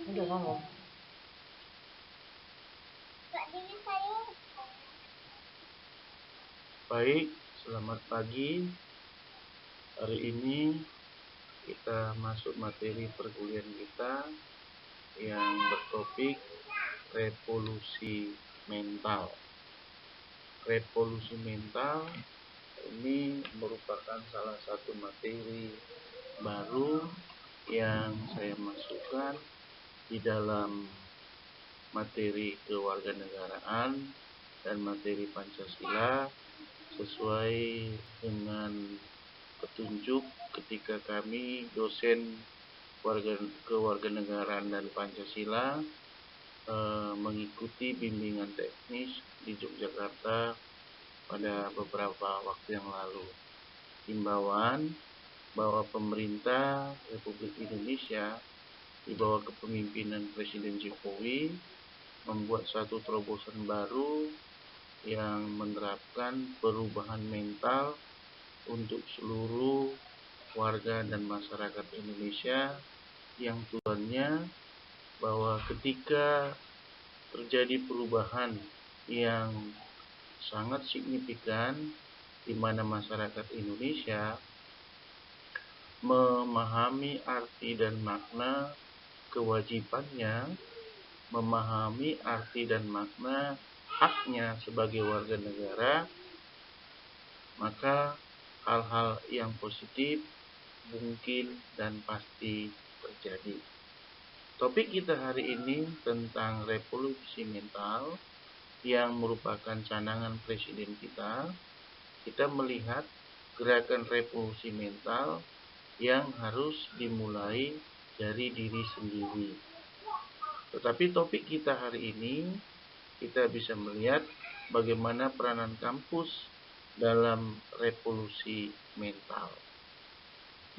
Udah ngomong. Baik, selamat pagi. Hari ini kita masuk materi perkuliahan kita yang bertopik revolusi mental. Revolusi mental ini merupakan salah satu materi baru yang saya masukkan di dalam materi kewarganegaraan dan materi Pancasila sesuai dengan petunjuk ketika kami dosen kewarganegaraan dan Pancasila mengikuti bimbingan teknis di Yogyakarta pada beberapa waktu yang lalu. Himbauan bahwa pemerintah Republik Indonesia di bawah kepemimpinan Presiden Jokowi membuat satu terobosan baru yang menerapkan perubahan mental untuk seluruh warga dan masyarakat Indonesia, yang tujuannya bahwa ketika terjadi perubahan yang sangat signifikan di mana masyarakat Indonesia memahami arti dan makna kewajibannya, memahami arti dan makna haknya sebagai warga negara, maka hal-hal yang positif mungkin dan pasti terjadi. Topik kita hari ini tentang revolusi mental yang merupakan canangan presiden kita. Kita melihat gerakan revolusi mental yang harus dimulai dari diri sendiri. Tetapi topik kita hari ini, kita bisa melihat bagaimana peranan kampus dalam revolusi mental.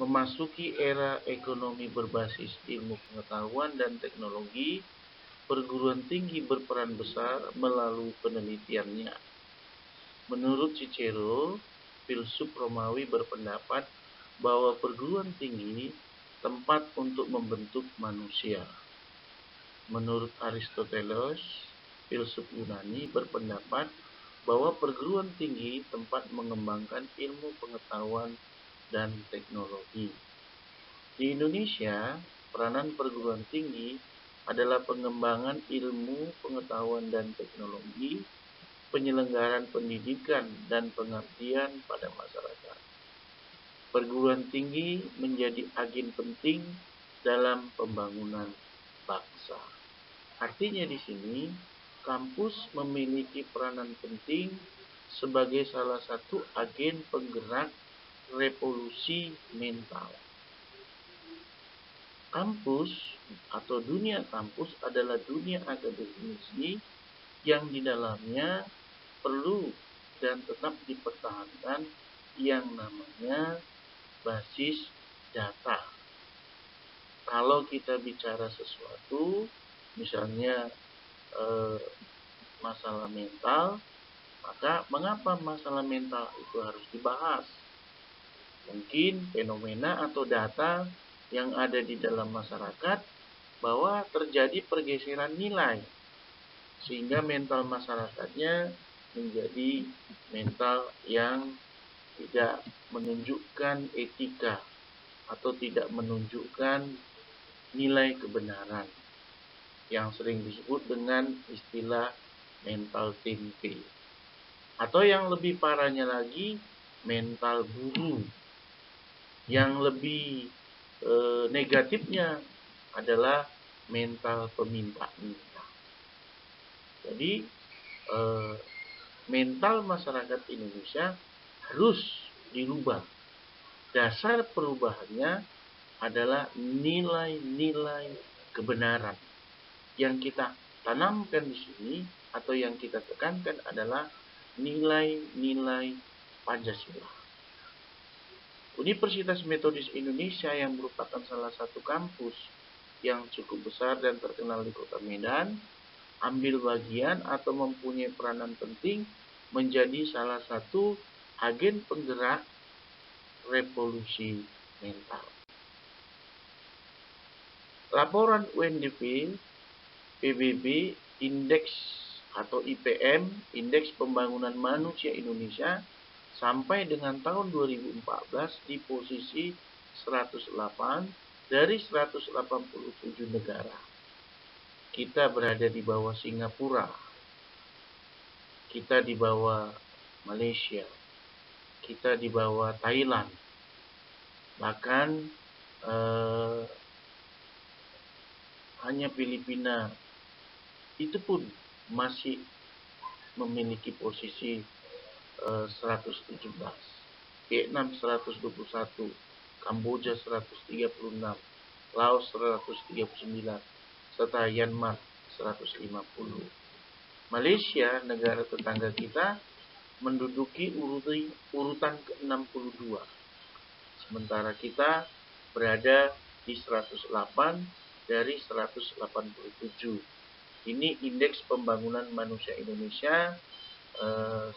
Memasuki era ekonomi berbasis ilmu pengetahuan dan teknologi, perguruan tinggi berperan besar melalui penelitiannya. Menurut Cicero, filsuf Romawi berpendapat bahwa perguruan tinggi tempat untuk membentuk manusia. Menurut Aristoteles, filsuf Yunani berpendapat bahwa perguruan tinggi tempat mengembangkan ilmu pengetahuan dan teknologi. Di Indonesia, peranan perguruan tinggi adalah pengembangan ilmu pengetahuan dan teknologi, penyelenggaraan pendidikan dan pengabdian pada masyarakat. Perguruan tinggi menjadi agen penting dalam pembangunan bangsa. Artinya di sini, kampus memiliki peranan penting sebagai salah satu agen penggerak revolusi mental. Kampus atau dunia kampus adalah dunia akademisi yang di dalamnya perlu dan tetap dipertahankan yang namanya basis data. Kalau kita bicara sesuatu, misalnya masalah mental, maka mengapa masalah mental itu harus dibahas? Mungkin fenomena atau data yang ada di dalam masyarakat bahwa terjadi pergeseran nilai, sehingga mental masyarakatnya menjadi mental yang tidak menunjukkan etika atau tidak menunjukkan nilai kebenaran, yang sering disebut dengan istilah mental tempe. Atau yang lebih parahnya lagi, mental guru. Yang lebih negatifnya adalah mental peminta-minta. Jadi mental masyarakat Indonesia harus dirubah. Dasar perubahannya adalah nilai-nilai kebenaran. Yang kita tanamkan di sini atau yang kita tekankan adalah nilai-nilai Pancasila. Universitas Metodis Indonesia yang merupakan salah satu kampus yang cukup besar dan terkenal di Kota Medan, ambil bagian atau mempunyai peranan penting menjadi salah satu agen penggerak revolusi mental. Laporan UNDP, PBB, Indeks atau IPM, Indeks Pembangunan Manusia Indonesia, sampai dengan tahun 2014 di posisi 108 dari 187 negara. Kita berada di bawah Singapura, kita di bawah Malaysia, kita di bawah Thailand, bahkan hanya Filipina itu pun masih memiliki posisi 117, Vietnam 121, Kamboja 136, Laos 139, serta Myanmar 150. Malaysia, negara tetangga kita, menduduki urutan ke-62. Sementara kita berada di 108 dari 187. Ini Indeks Pembangunan Manusia Indonesia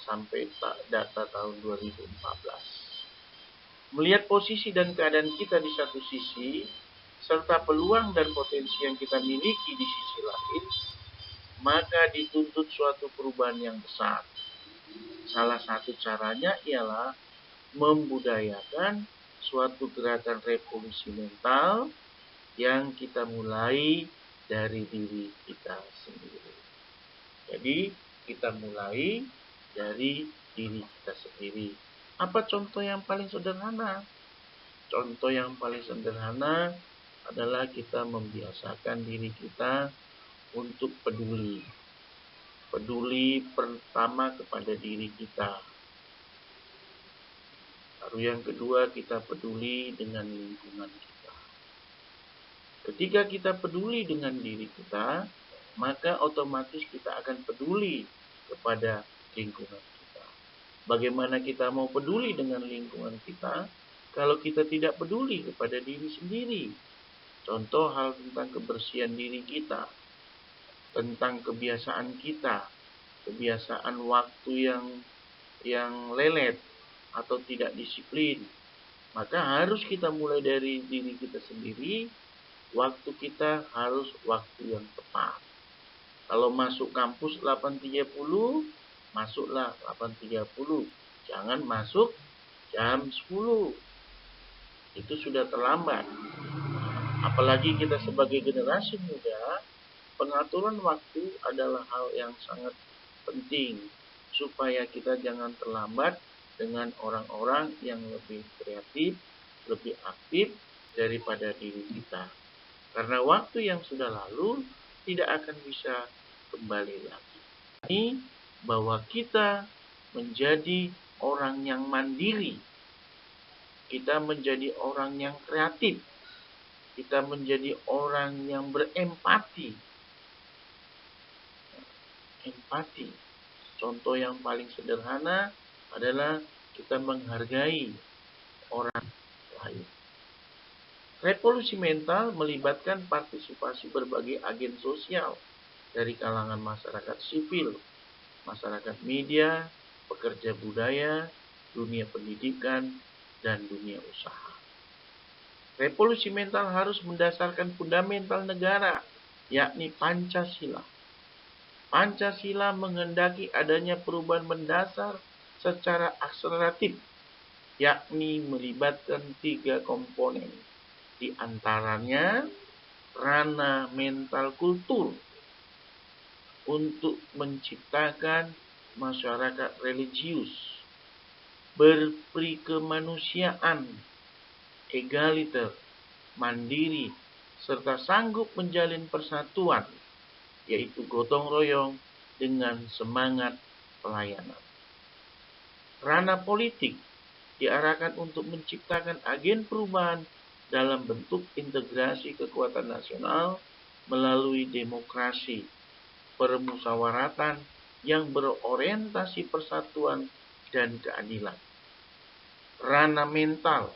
sampai data tahun 2014. Melihat posisi dan keadaan kita di satu sisi, serta peluang dan potensi yang kita miliki di sisi lain, maka dituntut suatu perubahan yang besar. Salah satu caranya ialah membudayakan suatu gerakan revolusi mental yang kita mulai dari diri kita sendiri. Jadi kita mulai dari diri kita sendiri. Apa contoh yang paling sederhana? Contoh yang paling sederhana adalah kita membiasakan diri kita untuk peduli. Peduli pertama kepada diri kita. Lalu yang kedua, kita peduli dengan lingkungan kita. Ketika kita peduli dengan diri kita, maka otomatis kita akan peduli kepada lingkungan kita. Bagaimana kita mau peduli dengan lingkungan kita kalau kita tidak peduli kepada diri sendiri? Contoh hal tentang kebersihan diri kita, tentang kebiasaan kita, kebiasaan waktu yang lelet atau tidak disiplin. Maka harus kita mulai dari diri kita sendiri. Waktu kita harus waktu yang tepat. Kalau masuk kampus 8.30, masuklah 8.30. Jangan masuk jam 10. Itu sudah terlambat. Apalagi kita sebagai generasi muda, pengaturan waktu adalah hal yang sangat penting supaya kita jangan terlambat dengan orang-orang yang lebih kreatif, lebih aktif daripada diri kita. Karena waktu yang sudah lalu tidak akan bisa kembali lagi. Ini bahwa kita menjadi orang yang mandiri. Kita menjadi orang yang kreatif. Kita menjadi orang yang berempati. Empati. Contoh yang paling sederhana adalah kita menghargai orang lain. Revolusi mental melibatkan partisipasi berbagai agen sosial dari kalangan masyarakat sipil, masyarakat media, pekerja budaya, dunia pendidikan, dan dunia usaha. Revolusi mental harus mendasarkan fundamental negara, yakni Pancasila. Pancasila menghendaki adanya perubahan mendasar secara akseleratif, yakni melibatkan 3 komponen. Di antaranya ranah mental kultur untuk menciptakan masyarakat religius, berprikemanusiaan, egaliter, mandiri, serta sanggup menjalin persatuan, yaitu gotong royong dengan semangat pelayanan. Ranah politik diarahkan untuk menciptakan agen perubahan dalam bentuk integrasi kekuatan nasional melalui demokrasi, permusyawaratan yang berorientasi persatuan dan keadilan. Ranah mental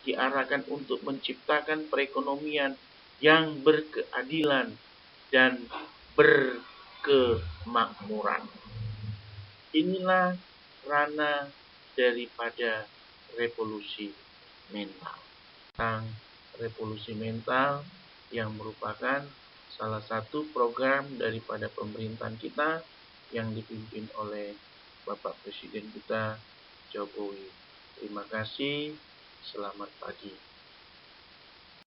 diarahkan untuk menciptakan perekonomian yang berkeadilan dan berkemakmuran. Inilah ranah daripada revolusi mental. Tentang revolusi mental yang merupakan salah satu program daripada pemerintahan kita yang dipimpin oleh Bapak Presiden kita, Jokowi. Terima kasih, selamat pagi.